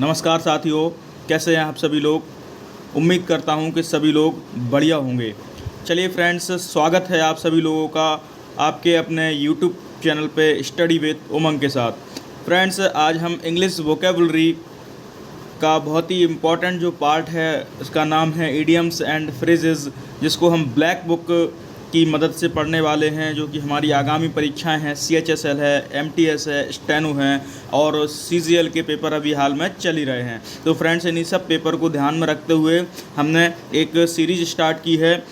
नमस्कार साथियों, कैसे हैं आप सभी लोग। उम्मीद करता हूं कि सभी लोग बढ़िया होंगे। चलिए फ्रेंड्स, स्वागत है आप सभी लोगों का आपके अपने यूट्यूब चैनल पे स्टडी विद उमंग के साथ। फ्रेंड्स, आज हम इंग्लिश वोकेबलरी का बहुत ही इम्पॉर्टेंट जो पार्ट है उसका नाम है इडियम्स एंड फ्रेजेस, जिसको हम ब्लैक बुक की मदद से पढ़ने वाले हैं, जो कि हमारी आगामी परीक्षाएं हैं। CHSL है, MTS है, स्टेनो है और CGL के पेपर अभी हाल में चल ही रहे हैं। तो फ्रेंड्स, इन्हीं सब पेपर को ध्यान में रखते हुए हमने एक सीरीज स्टार्ट की है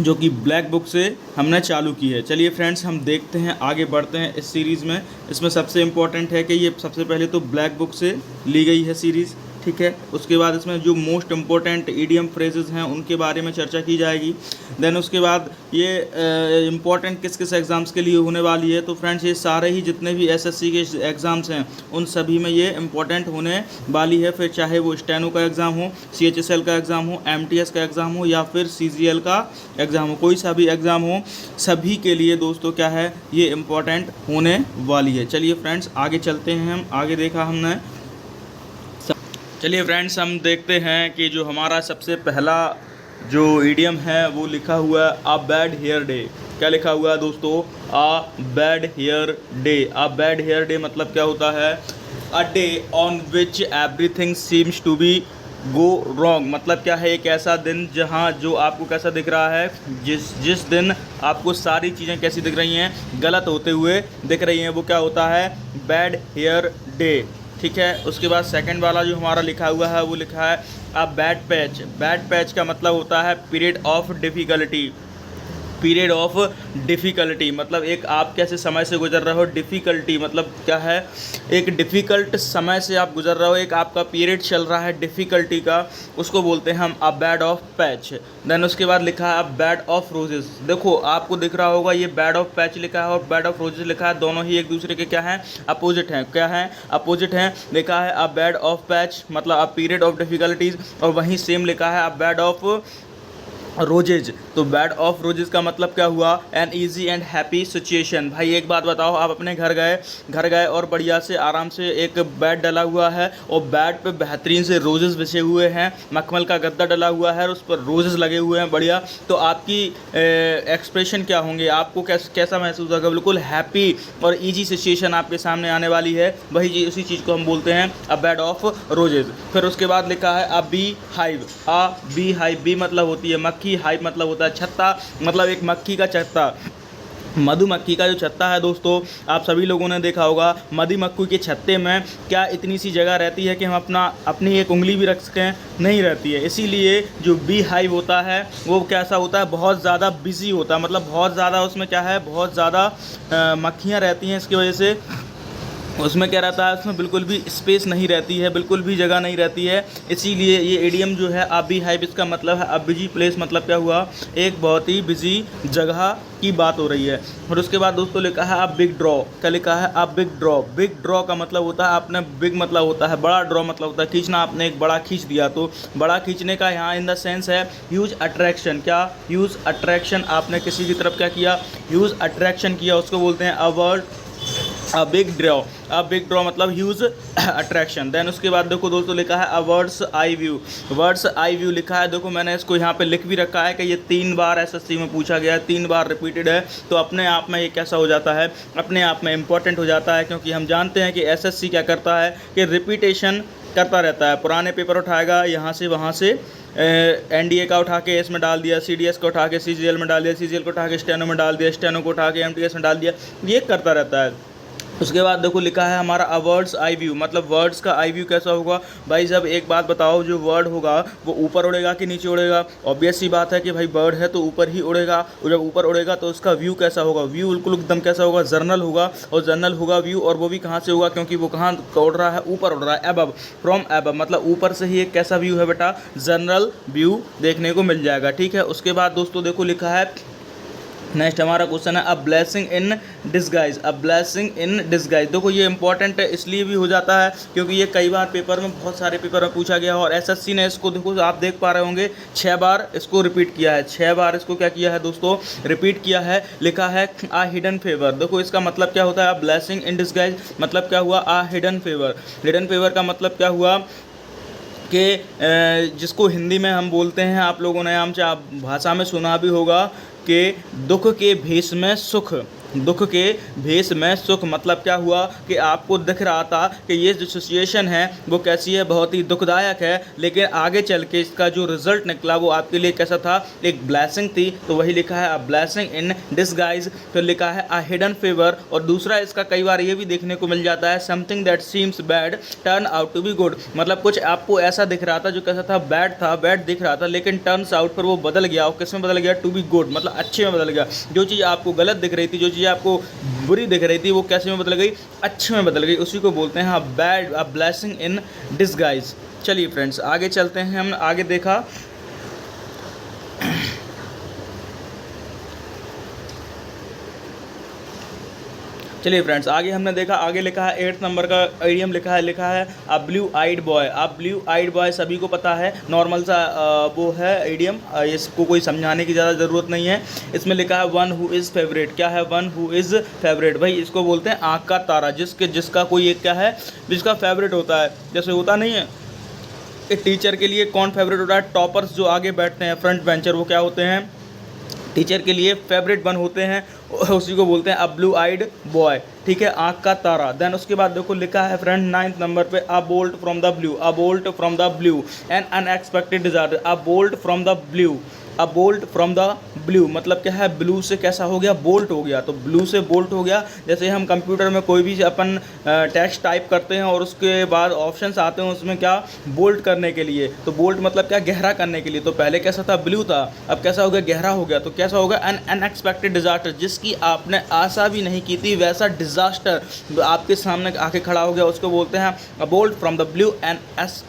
जो कि ब्लैक बुक से हमने चालू की है। चलिए फ्रेंड्स, हम देखते हैं, आगे बढ़ते हैं इस सीरीज़ में। इसमें सबसे इम्पोर्टेंट है कि ये सबसे पहले तो ब्लैक बुक से ली गई है सीरीज़, ठीक है। उसके बाद इसमें जो मोस्ट इम्पोर्टेंट ईडियम फ्रेजेस हैं उनके बारे में चर्चा की जाएगी। देन उसके बाद ये इम्पोर्टेंट किस किस एग्ज़ाम्स के लिए होने वाली है। तो फ्रेंड्स, ये सारे ही जितने भी SSC के एग्ज़ाम्स हैं उन सभी में ये इम्पोर्टेंट होने वाली है। फिर चाहे वो स्टेनो का एग्ज़ाम हो, CHSL का एग्ज़ाम हो, MTS का एग्ज़ाम हो या फिर CGL का एग्ज़ाम हो, कोई सा भी एग्ज़ाम हो, सभी के लिए दोस्तों क्या है, ये इम्पोर्टेंट होने वाली है। चलिए फ्रेंड्स, आगे चलते हैं। हम आगे देखा हमने। चलिए फ्रेंड्स, हम देखते हैं कि जो हमारा सबसे पहला जो ईडियम है वो लिखा हुआ है अ बैड हेयर डे। क्या लिखा हुआ है दोस्तों? A bad hair day. A bad hair day मतलब क्या होता है? A day on which everything seems to be go wrong. मतलब क्या है? एक ऐसा दिन जहाँ जो आपको कैसा दिख रहा है, जिस दिन आपको सारी चीज़ें कैसी दिख रही हैं, गलत होते हुए दिख रही हैं, वो क्या होता है? बैड हेयर डे, ठीक है। उसके बाद सेकंड वाला जो हमारा लिखा हुआ है वो लिखा है a bad patch. Bad patch का मतलब होता है period of difficulty. Period of difficulty मतलब एक आप कैसे समय से गुजर रहे हो। डिफ़िकल्टी मतलब क्या है? एक डिफ़िकल्ट समय से आप गुजर रहे हो, एक आपका पीरियड चल रहा है डिफ़िकल्टी का, उसको बोलते हैं हम a bad of patch. Then उसके बाद लिखा है अ बैड ऑफ रोजेस। देखो, आपको दिख रहा होगा ये बैड ऑफ पैच लिखा है और बैड ऑफ रोजेस लिखा है, दोनों ही एक दूसरे के क्या हैं? अपोजिट हैं। क्या हैं? अपोजिट हैं। लिखा है अ बैड ऑफ पैच मतलब अ पीरियड ऑफ डिफ़िकल्टीज, और वहीं सेम लिखा है अ बैड ऑफ रोजेज। तो बैड ऑफ रोजेज का मतलब क्या हुआ? An easy and happy situation. भाई एक बात बताओ, आप अपने घर गए और बढ़िया से आराम से एक बेड डला हुआ है और बेड पे बेहतरीन से रोजेज बिछे हुए हैं, मखमल का गद्दा डला हुआ है और उस पर रोजेज लगे हुए हैं बढ़िया। तो आपकी एक्सप्रेशन क्या होंगे? आपको कैसा महसूस होगा? बिल्कुल हैप्पी और ईजी सिचुएशन आपके सामने आने वाली है। वही उसी चीज़ को हम बोलते हैं अ बेड ऑफ रोजेज। फिर उसके बाद लिखा है अ बी हाइव। अ बी हाइव, बी मतलब होती है मक्खी, हाइव मतलब होता है छत्ता, मतलब एक मक्खी का छत्ता। मधुमक्खी का जो छत्ता है दोस्तों, आप सभी लोगों ने देखा होगा, मधुमक्खी के छत्ते में क्या इतनी सी जगह रहती है कि हम अपनी एक उंगली भी रख सकें? नहीं रहती है। इसीलिए जो बी हाइव होता है वो कैसा होता है? बहुत ज़्यादा बिजी होता है, मतलब बहुत ज़्यादा उसमें क्या है, बहुत ज़्यादा मक्खियाँ रहती हैं। इसकी वजह से उसमें क्या रहता है, उसमें बिल्कुल भी स्पेस नहीं रहती है, बिल्कुल भी जगह नहीं रहती है। इसीलिए ये इडियम जो है अ बी हाइव, इसका मतलब है अ बिजी प्लेस। मतलब क्या हुआ? एक बहुत ही बिजी जगह की बात हो रही है। और उसके बाद दोस्तों लिखा है अ बिग ड्रॉ। क्या लिखा है? A big draw. Big draw का मतलब होता है, आपने बिग मतलब होता है बड़ा, ड्रॉ मतलब होता है खींचना। आपने एक बड़ा खींच दिया, तो बड़ा खींचने का यहाँ इन द सेंस है यूज अट्रैक्शन। क्या? Use attraction. आपने किसी की तरफ क्या किया? यूज अट्रैक्शन किया, उसको बोलते हैं a word a big draw. A big draw मतलब ह्यूज अट्रैक्शन। देन उसके बाद देखो दोस्तों लिखा है अ words eye view. Words eye view लिखा है, देखो मैंने इसको यहाँ पे लिख भी रखा है कि ये 3 बार SSC में पूछा गया है, 3 बार रिपीटेड है। तो अपने आप में ये कैसा हो जाता है? अपने आप में इम्पोर्टेंट हो जाता है, क्योंकि हम जानते हैं कि SSC क्या करता है कि रिपीटेशन करता रहता है। पुराने पेपर उठाएगा यहाँ से वहाँ से, NDA का उठा के इसमें डाल दिया, CDS को उठा के CGL में डाल दिया, CGL को उठा के स्टेनो में डाल दिया, स्टेनो को उठा के MTS में डाल दिया, ये करता रहता है। उसके बाद देखो लिखा है हमारा अ वर्ड्स आई व्यू। मतलब वर्ड्स का आई व्यू कैसा होगा? भाई साहब एक बात बताओ, जो वर्ड होगा वो ऊपर उड़ेगा कि नीचे उड़ेगा? ऑब्वियस सी बात है कि भाई बर्ड है तो ऊपर ही उड़ेगा, और जब ऊपर उड़ेगा तो उसका व्यू कैसा होगा? व्यू बिल्कुल एकदम कैसा होगा? जर्नल होगा। और जर्नल होगा व्यू, और वो भी कहाँ से होगा? क्योंकि वो कहाँ उड़ रहा है? ऊपर उड़ रहा है, एबव, फ्रॉम एबव, मतलब ऊपर से ही एक कैसा व्यू है बेटा? जर्नल व्यू देखने को मिल जाएगा, ठीक है। उसके बाद दोस्तों देखो लिखा है नेक्स्ट हमारा क्वेश्चन है a blessing in disguise. A blessing in disguise, देखो ये इंपॉर्टेंट इसलिए भी हो जाता है क्योंकि ये कई बार पेपर में, बहुत सारे पेपर में पूछा गया है और एसएससी ने इसको, देखो आप देख पा रहे होंगे, 6 बार इसको रिपीट किया है। 6 बार इसको क्या किया है दोस्तों, रिपीट किया है। लिखा है आ हिडन फेवर। देखो इसका मतलब क्या होता है, अ ब्लेसिंग इन डिस्गाइज मतलब क्या हुआ, आ हिडन फेवर। हिडन फेवर का मतलब क्या हुआ कि जिसको हिंदी में हम बोलते हैं, आप लोगों ने आम आप भाषा में सुना भी होगा कि दुख के भेष में सुख। दुख के भेष में सुख मतलब क्या हुआ कि आपको दिख रहा था कि ये जो सिचुएशन है वो कैसी है, बहुत ही दुखदायक है, लेकिन आगे चल के इसका जो रिजल्ट निकला वो आपके लिए कैसा था, एक ब्लेसिंग थी। तो वही लिखा है अ ब्लेसिंग इन डिस्गाइज। फिर लिखा है अ हिडन फेवर। और दूसरा इसका कई बार ये भी देखने को मिल जाता है, something that seems bad turn out to be good. मतलब कुछ आपको ऐसा दिख रहा था जो कैसा था, बैड था, बैड दिख रहा था, लेकिन टर्न्स आउट पर वो बदल गया। और किस में बदल गया, टू बी गुड, मतलब अच्छे में बदल गया। जो चीज़ आपको गलत दिख रही थी, जो चीज़ आपको बुरी दिख रही थी, वो कैसे में बदल गई, अच्छे में बदल गई। उसी को बोलते हैं bad, a blessing in disguise. चलिए फ्रेंड्स आगे चलते हैं। हम आगे देखा, चलिए फ्रेंड्स आगे हमने देखा, आगे लिखा है 8th नंबर का आइडियम लिखा है अ ब्लू आइड बॉय। अ ब्लू आइड बॉय सभी को पता है, नॉर्मल सा वो है आइडियम, इसको कोई समझाने की ज़्यादा ज़रूरत नहीं है। इसमें लिखा है वन हु इज़ फेवरेट। क्या है, वन हु इज़ फेवरेट, भाई इसको बोलते हैं आँख का तारा, जिसका कोई एक क्या है, जिसका फेवरेट होता है। जैसे होता नहीं है एक टीचर के लिए कौन फेवरेट होता है, टॉपर्स जो आगे बैठते हैं, फ्रंट बेंचर, वो क्या होते हैं, टीचर के लिए फेवरेट वन होते हैं, उसी को बोलते हैं अ ब्लू आइड बॉय। ठीक है, आँख का तारा। देन उसके बाद देखो लिखा है फ्रेंड 9th नंबर पे अ bolt from the blue. A bolt from the blue an unexpected disaster. A bolt from the blue, a bolt from the blue मतलब क्या है, ब्लू से कैसा हो गया, बोल्ट हो गया। तो ब्लू से बोल्ट हो गया। जैसे हम कंप्यूटर में कोई भी अपन टेक्स्ट टाइप करते हैं और उसके बाद ऑप्शंस आते हैं उसमें क्या, बोल्ट करने के लिए। तो बोल्ट मतलब क्या, गहरा करने के लिए। तो पहले कैसा था, ब्लू था, अब कैसा हो गया, गहरा हो गया। तो कैसा होगा, एन अनएक्सपेक्टेड डिजास्टर, जिसकी आपने आशा भी नहीं की थी वैसा डिजास्टर आपके सामने आके खड़ा हो गया, उसको बोलते हैं a bolt from the blue an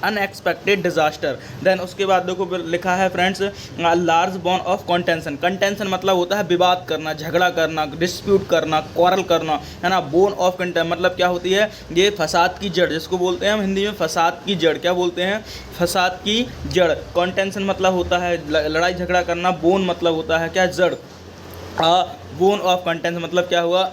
unexpected disaster. Then उसके बाद देखो लिखा है friends large bone of contention. Contention मतलब होता है विवाद करना, झगड़ा करना, डिस्प्यूट करना, क्वारल करना, है ना। बोन ऑफ कंटेंशन मतलब क्या होती है, ये फसाद की जड़, जिसको बोलते हैं हम हिंदी में फसाद की जड़। क्या बोलते हैं, फसाद की जड़। कंटेंशन मतलब होता है लड़ाई झगड़ा करना, बोन मतलब होता है क्या, जड़। बोन ऑफ कंटेंशन मतलब क्या हुआ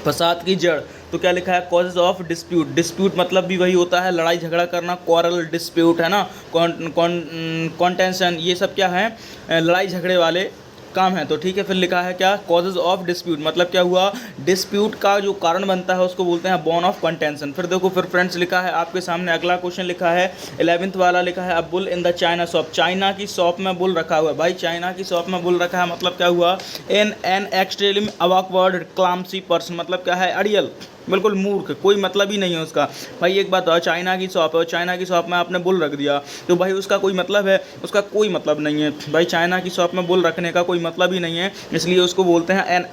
फसाद की जड़। तो क्या लिखा है, कॉजेज ऑफ डिस्प्यूट। डिस्प्यूट मतलब भी वही होता है लड़ाई झगड़ा करना, क्वारल, डिस्प्यूट, है ना। कॉन्टेंशन ये सब क्या है, लड़ाई झगड़े वाले काम है। तो ठीक है, फिर लिखा है क्या, कॉजेज ऑफ डिस्प्यूट मतलब क्या हुआ, डिस्प्यूट का जो कारण बनता है उसको बोलते हैं बॉन ऑफ कंटेंशन। फिर देखो फिर फ्रेंड्स लिखा है आपके सामने अगला क्वेश्चन लिखा है 11th वाला, लिखा है a bull in the China shop. China की शॉप में बुल रखा हुआ है। भाई चाइना की शॉप में बुल रखा है मतलब क्या हुआ, एन एक्सट्रीमली अवाकवर्ड क्लामसी पर्सन मतलब क्या है, अड़ियल, बिल्कुल मूर्ख, कोई मतलब ही नहीं है उसका। भाई एक बात है, चाइना की शॉप है और चाइना की शॉप में आपने बुल रख दिया तो भाई उसका कोई मतलब है, उसका कोई मतलब नहीं है। भाई चाइना की शॉप में बुल रखने का कोई मतलब ही नहीं है, इसलिए उसको बोलते हैं एन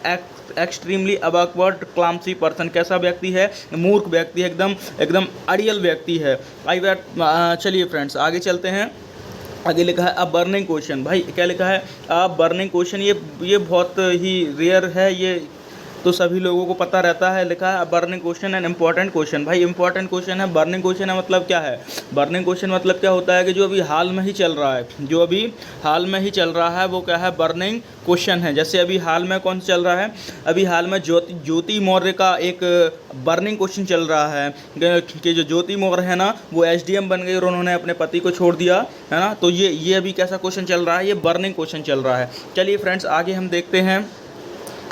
एक्सट्रीमली अबैकवर्ड क्लामसी पर्सन। कैसा व्यक्ति है, मूर्ख व्यक्ति है, एकदम एकदम अड़ियल व्यक्ति है। चलिए फ्रेंड्स आगे चलते हैं। आगे लिखा है अ बर्निंग क्वेश्चन। भाई क्या लिखा है, अ बर्निंग क्वेश्चन, ये बहुत ही रेयर है, ये तो सभी लोगों को पता रहता है। लिखा है burning question and important question. भाई इंपॉर्टेंट क्वेश्चन है, बर्निंग क्वेश्चन है मतलब क्या है, बर्निंग क्वेश्चन मतलब क्या होता है कि जो अभी हाल में ही चल रहा है, जो अभी हाल में ही चल रहा है वो क्या है, बर्निंग क्वेश्चन है। जैसे अभी हाल में कौन चल रहा है, अभी हाल में ज्योति मौर्य का एक बर्निंग क्वेश्चन चल रहा है कि जो ज्योति मौर्य है ना वो एसडीएम बन गई और उन्होंने अपने पति को छोड़ दिया, है ना। तो ये अभी कैसा क्वेश्चन चल रहा है, ये बर्निंग क्वेश्चन चल रहा है। चलिए फ्रेंड्स आगे हम देखते हैं।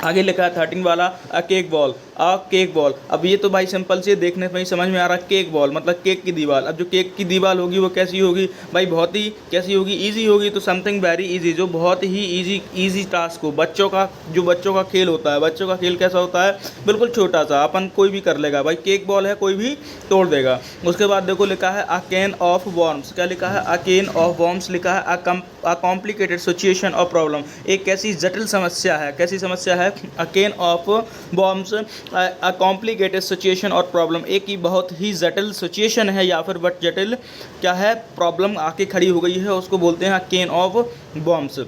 आगे लिखा है 13 वाला अ केक बॉल। अ केक बॉल, अब ये तो भाई सिंपल से देखने में ही समझ में आ रहा है, केक बॉल मतलब केक की दीवार। अब जो केक की दीवार होगी वो कैसी होगी भाई, बहुत ही कैसी होगी, इजी होगी। तो समथिंग वेरी इजी, जो बहुत ही इजी टास्क हो, बच्चों का खेल होता है। बच्चों का खेल कैसा होता है, बिल्कुल छोटा सा, अपन कोई भी कर लेगा। भाई केक बॉल है, कोई भी तोड़ देगा। उसके बाद देखो लिखा है अ कैन ऑफ वॉर्म्स। क्या लिखा है, अ कैन ऑफ वॉर्म्स लिखा है a complicated situation or problem. एक कैसी जटिल समस्या है, कैसी समस्या है, a can of worms a complicated situation or problem. एक ही बहुत ही जटिल सिचुएशन है या फिर बट जटिल क्या है, प्रॉब्लम आके खड़ी हो गई है, उसको बोलते हैं कैन ऑफ वॉर्म्स।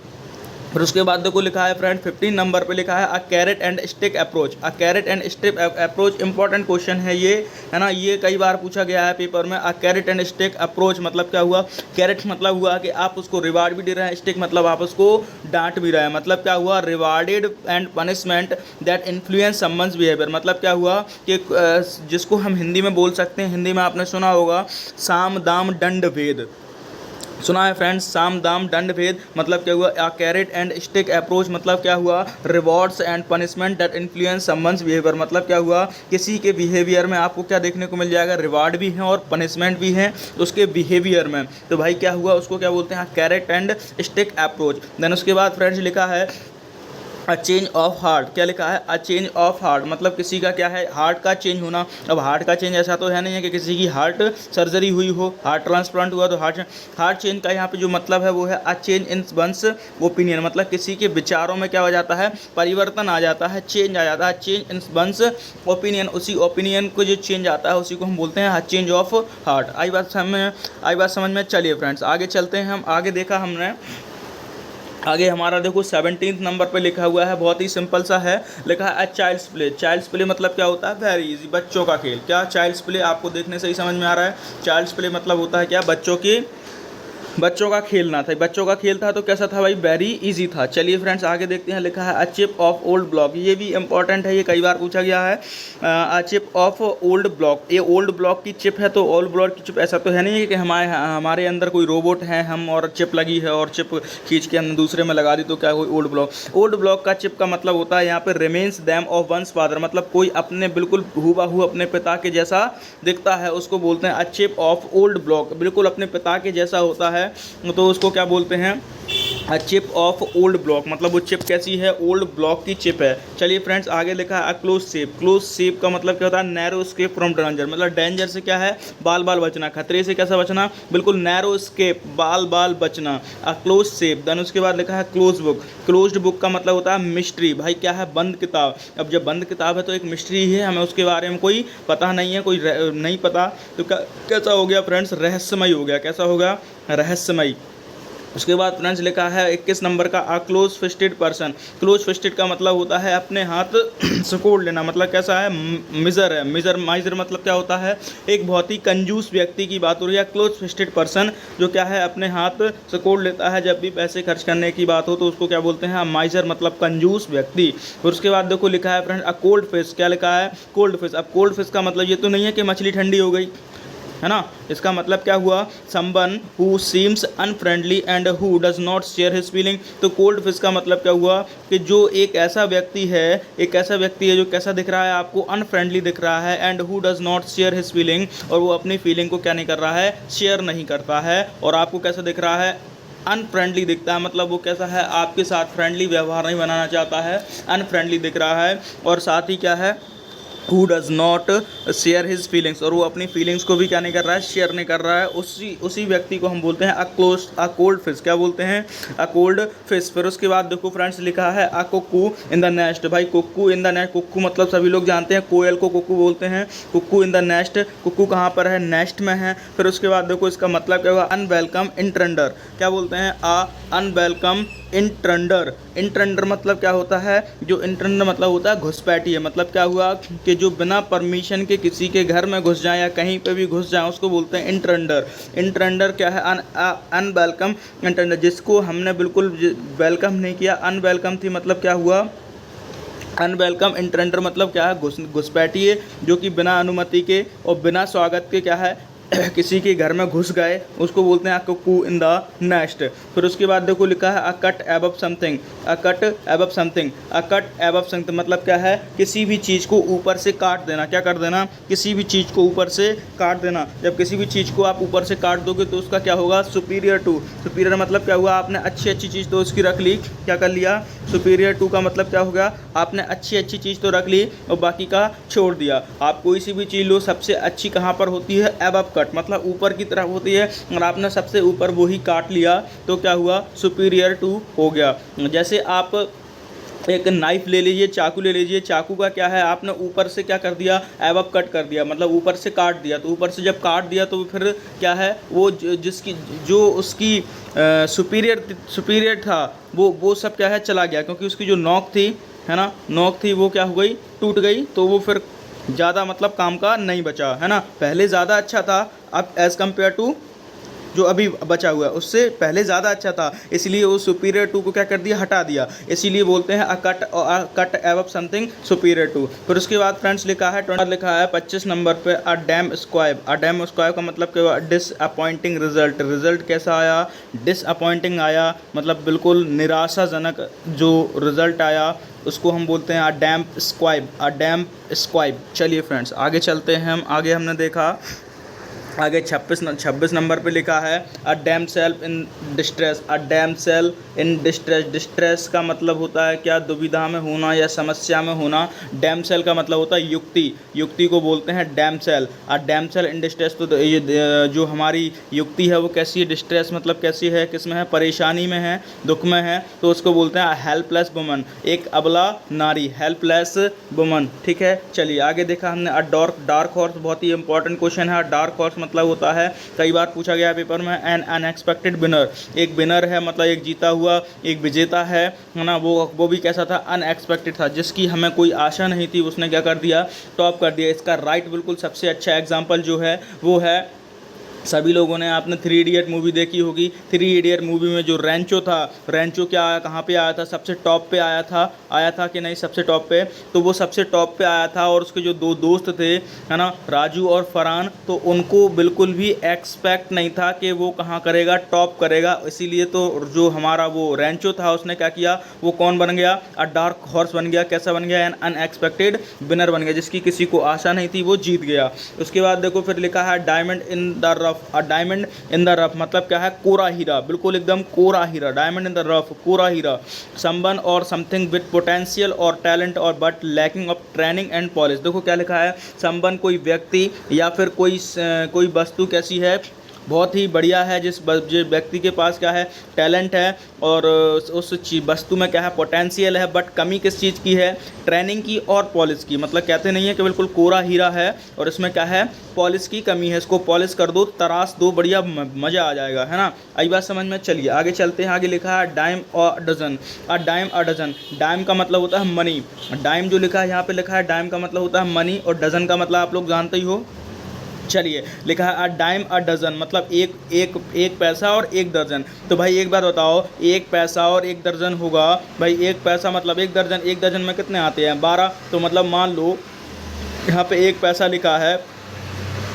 फिर उसके बाद देखो लिखा है फ्रेंड 15 नंबर पे लिखा है a carrot and stick approach. A carrot and stick approach important question है ये, है ना, ये कई बार पूछा गया है पेपर में। अ कैरेट एंड स्टिक अप्रोच मतलब क्या हुआ? कैरेट मतलब हुआ कि आप उसको रिवार्ड भी दे रहे हैं, स्टिक मतलब आप उसको डांट भी रहे हैं। मतलब क्या हुआ? Rewarded and punishment that influence someone's behaviour. मतलब क्या हुआ कि जिसको हम हिंदी में बोल सकते हैं, हिंदी में आपने सुना होगा साम दाम दंड भेद, सुना है फ्रेंड्स, साम दाम दंड भेद। मतलब क्या हुआ? अ कैरेट एंड स्टिक अप्रोच मतलब क्या हुआ? Rewards and punishment that influence someone's behaviour. मतलब क्या हुआ? किसी के बिहेवियर में आपको क्या देखने को मिल जाएगा? रिवार्ड भी है और पनिशमेंट भी है उसके बिहेवियर में। तो भाई क्या हुआ? उसको क्या बोलते हैं? Carrot and stick approach. Then उसके बाद फ्रेंड्स लिखा है अ चेंज ऑफ हार्ट। क्या लिखा है? अ चेंज ऑफ हार्ट मतलब किसी का क्या है? हार्ट का चेंज होना। अब हार्ट का चेंज ऐसा तो है नहीं है कि किसी की हार्ट सर्जरी हुई हो, हार्ट ट्रांसप्लांट हुआ तो हार्ट चेंज का यहाँ पे जो मतलब है वो है a change in once opinion. मतलब किसी के विचारों में क्या हो जाता है? परिवर्तन आ जाता है, चेंज आ जाता है। चेंज इन वंस ओपिनियन, उसी ओपिनियन को जो चेंज आता है उसी को हम बोलते हैं चेंज ऑफ हार्ट। आई बात समझ में? चलिए फ्रेंड्स आगे चलते हैं हम। आगे देखा हमने, आगे हमारा देखो 17 नंबर पे लिखा हुआ है, बहुत ही सिंपल सा है, लिखा है चाइल्ड्स प्ले। चाइल्ड्स प्ले मतलब क्या होता है? वेरी इजी, बच्चों का खेल। क्या चाइल्ड्स प्ले आपको देखने से ही समझ में आ रहा है? चाइल्ड्स प्ले मतलब होता है क्या? बच्चों का खेलना था। बच्चों का खेल था तो कैसा था भाई? वेरी इजी था। चलिए फ्रेंड्स आगे देखते हैं, लिखा है a chip off old block. ये भी इंपॉर्टेंट है, ये कई बार पूछा गया है। A chip off old block, ये ओल्ड ब्लॉक की चिप है। तो ओल्ड ब्लॉक की चिप ऐसा तो है नहीं है कि हमारे अंदर कोई रोबोट है हम और चिप लगी है और चिप खींच के हम दूसरे में लगा दी तो क्या कोई ओल्ड ब्लॉक का चिप का मतलब होता है यहाँ पे remains them of once father. मतलब कोई अपने बिल्कुल हूबहू अपने पिता के जैसा दिखता है उसको बोलते हैं a chip off old block. बिल्कुल अपने पिता के जैसा होता है तो उसको क्या बोलते हैं? Chip off old block. मतलब वो चिप कैसी है? ओल्ड ब्लॉक की चिप है। चलिए फ्रेंड्स आगे लिखा है क्लोज शेप। क्लोज शेप का मतलब क्या होता है? Narrow escape from danger. मतलब डेंजर से क्या है? बाल बचना, खतरे से कैसा बचना? बिल्कुल नैरो स्केप, बाल बचना, क्लोज शेप। देन उसके बाद लिखा है क्लोज बुक। क्लोज्ड बुक का मतलब होता है मिस्ट्री। भाई क्या है? बंद किताब। अब जब बंद किताब है तो एक मिस्ट्री है, हमें उसके बारे में कोई पता नहीं है, कोई नहीं पता तो कैसा हो गया फ्रेंड्स? रहस्यमय हो गया। कैसा होगा? रहस्यमय। उसके बाद फ्रेंड्स लिखा है 21 नंबर का a close fisted person. Close fisted का मतलब होता है अपने हाथ सिकोड़ लेना। मतलब कैसा है? मिजर है। माइजर मतलब क्या होता है? एक बहुत ही कंजूस व्यक्ति की बात हो रही है। क्लोज फिस्टेड पर्सन जो क्या है? अपने हाथ सिकोड़ लेता है जब भी पैसे खर्च करने की बात हो तो उसको क्या बोलते हैं? माइजर मतलब कंजूस व्यक्ति। फिर उसके बाद देखो लिखा है फ्रेंड्स अ कोल्ड फिश। क्या लिखा है? Cold fish. अब कोल्ड फिश का मतलब ये तो नहीं है कि मछली ठंडी हो गई, है ना। इसका मतलब क्या हुआ? Someone who seems unfriendly and who does not share his feeling. तो कोल्ड फिश का मतलब क्या हुआ? कि जो एक ऐसा व्यक्ति है जो कैसा दिख रहा है आपको? अनफ्रेंडली दिख रहा है। And who does not share his feeling, और वो अपनी फीलिंग को क्या नहीं कर रहा है? शेयर नहीं करता है। और आपको कैसा दिख रहा है? अनफ्रेंडली दिखता है। मतलब वो कैसा है? आपके साथ फ्रेंडली व्यवहार नहीं बनाना चाहता है, अनफ्रेंडली दिख रहा है। और साथ ही क्या है? Who does not share his feelings, और वो अपनी फीलिंग्स को भी क्या नहीं कर रहा है? शेयर नहीं कर रहा है। उसी व्यक्ति को हम बोलते हैं अ कोल्ड फिश। क्या बोलते हैं? A cold fish. फिर उसके बाद देखो फ्रेंड्स लिखा है अ कुक्कू इन द नेस्ट। भाई कुक्कू इन द नेस्ट, कुक्कू मतलब सभी लोग जानते हैं, कोयल को कुक्कू बोलते हैं। कुक्कू इन द नेस्ट, कुक्कू कहाँ पर है? नेस्ट में है। फिर उसके बाद देखो इसका मतलब क्या हुआ? अनवेलकम इंट्रेंडर। क्या बोलते हैं? अनवेलकम इंट्रेंडर। इंट्रेंडर मतलब क्या होता है? जो इंट्रेंडर मतलब होता है घुसपैठिए। मतलब क्या हुआ? कि जो बिना परमिशन के किसी के घर में घुस जाए या कहीं पे भी घुस जाए उसको बोलते हैं इंट्रेंडर। इंट्रेंडर क्या है? अनवेलकम इंट्रेंडर, जिसको हमने बिल्कुल वेलकम नहीं किया, अनवेलकम थी। मतलब क्या हुआ? अनवेलकम इंट्रेंडर मतलब क्या है? घुसपैठिए जो कि बिना अनुमति के और बिना स्वागत के क्या है? किसी के घर में घुस गए, उसको बोलते हैं कुक्कू इन द नेस्ट। फिर उसके बाद देखो लिखा है अ कट एबव समथिंग। अ कट एबव समथिंग, अ कट एबव समथिंग मतलब क्या है? किसी भी चीज़ को ऊपर से काट देना। क्या कर देना? किसी भी चीज़ को ऊपर से काट देना। जब किसी भी चीज़ को आप ऊपर से काट दोगे तो उसका क्या होगा? Superior to. सुपीरियर मतलब क्या हुआ? आपने अच्छी चीज़ तो उसकी रख ली, क्या कर लिया? सुपीरियर टू का मतलब क्या होगा? आपने अच्छी चीज़ तो रख ली और बाकी का छोड़ दिया। आप कोई सी भी चीज़ लो, सबसे अच्छी कहाँ पर होती है? एबव कट, मतलब ऊपर की तरफ होती है, और आपने सबसे ऊपर वो ही काट लिया तो क्या हुआ? सुपीरियर टू हो गया। जैसे आप एक नाइफ ले लीजिए, चाकू ले लीजिए, चाकू का क्या है, आपने ऊपर से क्या कर दिया, एबव कट कर दिया, मतलब ऊपर से काट दिया। तो ऊपर से जब काट दिया तो फिर क्या है, वो जिसकी जो उसकी सुपीरियर था वो सब क्या है चला गया, क्योंकि उसकी जो नोक थी, है ना, नोक थी वो क्या हो गई, टूट गई। तो वो फिर ज़्यादा मतलब काम का नहीं बचा, है ना। पहले ज़्यादा अच्छा था, अब एज़ कम्पेयर टू जो अभी बचा हुआ है उससे पहले ज़्यादा अच्छा था, इसलिए वो सुपीरियर टू को क्या कर दिया, हटा दिया। इसीलिए बोलते हैं a cut above something superior to. फिर उसके बाद फ्रेंड्स लिखा है 25 नंबर पे अ डैम स्क्वाइब। अ डैम स्क्वाइब का मतलब क्या हुआ, डिसअपॉइंटिंग रिजल्ट। रिजल्ट कैसा आया, डिसअपॉइंटिंग आया, मतलब बिल्कुल निराशाजनक जो रिजल्ट आया उसको हम बोलते हैं अ डैम स्क्वाइब, अ डैम स्क्वाइब। चलिए फ्रेंड्स आगे चलते हैं हम। आगे हमने देखा, आगे 26 नंबर पे लिखा है a damsel in distress. A damsel in distress. Distress का मतलब होता है क्या, दुविधा में होना या समस्या में होना। डैम सेल का मतलब होता है युक्ति, युक्ति को बोलते हैं damsel. A damsel in distress, तो ये जो हमारी युक्ति है वो कैसी है, डिस्ट्रेस मतलब कैसी है, किस में है, परेशानी में है, दुख में है, तो उसको बोलते हैं हेल्पलेस वुमन, एक अबला नारी, हेल्पलेस वुमन। ठीक है, चलिए आगे देखा हमने अ डार्क हॉर्स। बहुत ही इंपॉर्टेंट क्वेश्चन है। डार्क हॉर्स मतलब होता है, कई बार पूछा गया पेपर में, एन अनएक्सपेक्टेड विनर। एक विनर है मतलब एक जीता हुआ, एक विजेता है ना। वो भी कैसा था, अनएक्सपेक्टेड था, जिसकी हमें कोई आशा नहीं थी, उसने क्या कर दिया, टॉप कर दिया। इसका राइट बिल्कुल सबसे अच्छा एग्जाम्पल जो है वो है, सभी लोगों ने, आपने 3 इडियट मूवी देखी होगी। 3 इडियट मूवी में जो रेंचो था, रेंचो क्या आया, कहाँ पे आया था, सबसे टॉप पे आया था कि नहीं, सबसे टॉप पे। तो वो सबसे टॉप पे आया था, और उसके जो 2 दोस्त थे, है ना, राजू और फरहान, तो उनको बिल्कुल भी एक्सपेक्ट नहीं था कि वो कहाँ करेगा, टॉप करेगा। इसीलिए तो जो हमारा वो रेंचो था उसने क्या किया, वो कौन बन गया, अ डार्क हॉर्स बन गया। कैसा बन गया, एन अनएक्सपेक्टेड विनर बन गया, जिसकी किसी को आशा नहीं थी वो जीत गया। उसके बाद देखो फिर लिखा है diamond in the rough. A diamond in the rough मतलब क्या है, कोरा हीरा, बिल्कुल एकदम कोरा हीरा। डायमंड इन द रफ, कोरा हीरा। Someone or something with potential or talent और but lacking of training and polish. देखो क्या लिखा है, समवन कोई व्यक्ति या फिर कोई वस्तु कैसी है, बहुत ही बढ़िया है, जिस व्यक्ति के पास क्या है, टैलेंट है, और उस वस्तु में क्या है, पोटेंशियल है, बट कमी किस चीज़ की है, ट्रेनिंग की और पॉलिश की। मतलब कहते नहीं है कि बिल्कुल कोरा हीरा है और इसमें क्या है, पॉलिश की कमी है, इसको पॉलिश कर दो, तराश दो, बढ़िया मज़ा आ जाएगा, है ना। आई बात समझ में। चलिए आगे चलते हैं। आगे लिखा है डाइम और dozen. A dime a dozen. Dime का मतलब होता है मनी। डाइम जो लिखा है यहाँ पे लिखा है, डाइम का मतलब होता है मनी, और डजन का मतलब आप लोग जानते ही हो। चलिए लिखा है अ डाइम अ डजन, मतलब एक पैसा और एक दर्जन। तो भाई एक बार बताओ, एक पैसा और एक दर्जन होगा, भाई एक पैसा मतलब एक दर्जन में कितने आते हैं, 12। तो मतलब मान लो यहाँ पे एक पैसा लिखा है,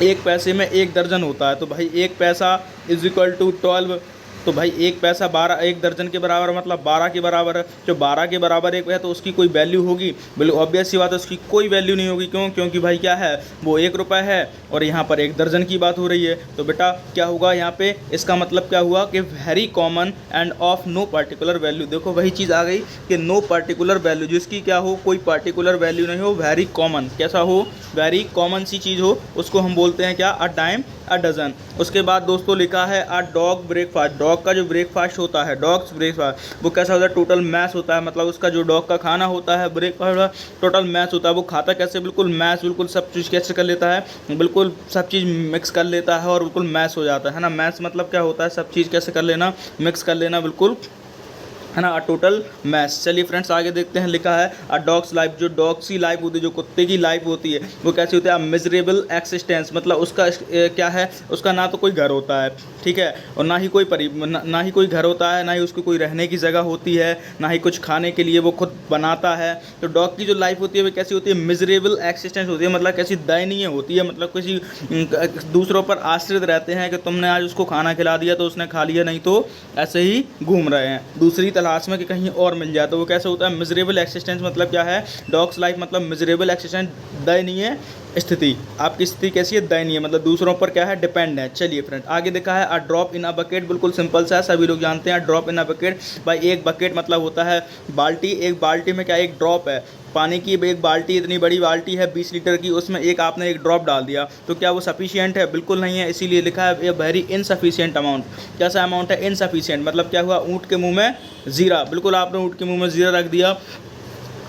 एक पैसे में एक दर्जन होता है, तो भाई एक पैसा इज इक्वल टू 12। तो भाई एक पैसा 12, एक दर्जन के बराबर मतलब 12 के बराबर है। जो 12 के बराबर एक है तो उसकी कोई वैल्यू होगी, बिल्कुल ऑब्वियस सी बात है, उसकी कोई वैल्यू नहीं होगी। क्यों, क्योंकि भाई क्या है, वो 1 रुपये है और यहाँ पर एक दर्जन की बात हो रही है। तो बेटा क्या होगा यहाँ पे, इसका मतलब क्या हुआ कि very common and of no particular value. देखो वही चीज़ आ गई कि नो पर्टिकुलर वैल्यू, जिसकी क्या हो, कोई पर्टिकुलर वैल्यू नहीं हो, वेरी कॉमन। कैसा हो, वेरी कॉमन सी चीज़ हो, उसको हम बोलते हैं क्या, अ डाइम अ डजन। उसके बाद दोस्तों लिखा है अ डॉग ब्रेकफास्ट। डॉग का जो ब्रेकफास्ट होता है, डॉग्स ब्रेकफास्ट, वो कैसा होता है, टोटल मैश होता है। मतलब उसका जो डॉग का खाना होता है, ब्रेकफास्ट टोटल मैश होता है। वो खाता कैसे, बिल्कुल मैश, बिल्कुल सब चीज़ कैसे कर लेता है, बिल्कुल सब चीज़ मिक्स कर लेता है और बिल्कुल मैश हो जाता है ना। मैश मतलब क्या होता है, सब चीज़ कैसे कर लेना, मिक्स कर लेना, बिल्कुल, है ना, टोटल मैच। चलिए फ्रेंड्स आगे देखते हैं। लिखा है अ डॉग्स लाइफ। जो डॉग्स की लाइफ होती है, जो कुत्ते की लाइफ होती है, वो कैसी होती है, मिजरेबल एक्सिस्टेंस। मतलब उसका क्या है, उसका ना तो कोई घर होता है, ठीक है, और ना ही कोई घर होता है, ना ही उसको कोई रहने की जगह होती है, ना ही कुछ खाने के लिए वो खुद बनाता है। तो डॉग की जो लाइफ होती है वो कैसी होती है, मिजरेबल एक्सिस्टेंस होती है। मतलब कैसी दयनीय होती है, मतलब किसी दूसरों पर आश्रित रहते हैं कि तुमने आज उसको खाना खिला दिया तो उसने खा लिया, नहीं तो ऐसे ही घूम रहे हैं दूसरी तलाश में कि कहीं और मिल जाए। तो वो कैसे होता है, मिजरेबल एक्सिस्टेंस। मतलब क्या है, डॉग्स लाइफ मतलब मिजरेबल एक्सिस्टेंस, दयनीय स्थिति। आपकी स्थिति कैसी है, दयनीय, मतलब दूसरों पर क्या है, डिपेंड है। चलिए फ्रेंड आगे देखा है a drop in a bucket. बिल्कुल सिंपल सा है, सभी लोग जानते हैं ड्रॉप इन अ बकेट। भाई एक बकेट मतलब होता है बाल्टी, एक बाल्टी में क्या एक ड्रॉप है पानी की, एक बाल्टी, इतनी बड़ी बाल्टी है 20 लीटर की, उसमें आपने एक ड्रॉप डाल दिया, तो क्या वो सफिशिएंट है, बिल्कुल नहीं है। इसीलिए लिखा है वेरी इनसफिशिएंट अमाउंट। कैसा अमाउंट है, इनसफिशिएंट। मतलब क्या हुआ, ऊँट के मुंह में जीरा, बिल्कुल आपने ऊँट के मुंह में जीरा रख दिया,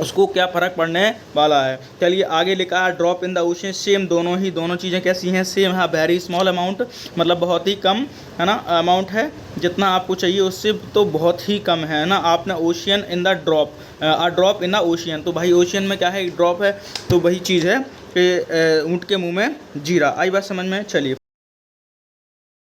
उसको क्या फ़र्क पड़ने वाला है। चलिए आगे लिखा है drop in the ocean, same दोनों चीज़ें कैसी हैं, सेम है। वेरी स्मॉल अमाउंट मतलब बहुत ही कम है ना अमाउंट है, जितना आपको चाहिए उससे तो बहुत ही कम है ना। आपने ocean in the drop, drop in the ocean, तो भाई ओशियन में क्या है, ड्रॉप है, तो वही चीज़ है कि ऊँट के मुंह में जीरा। आई बात समझ में। चलिए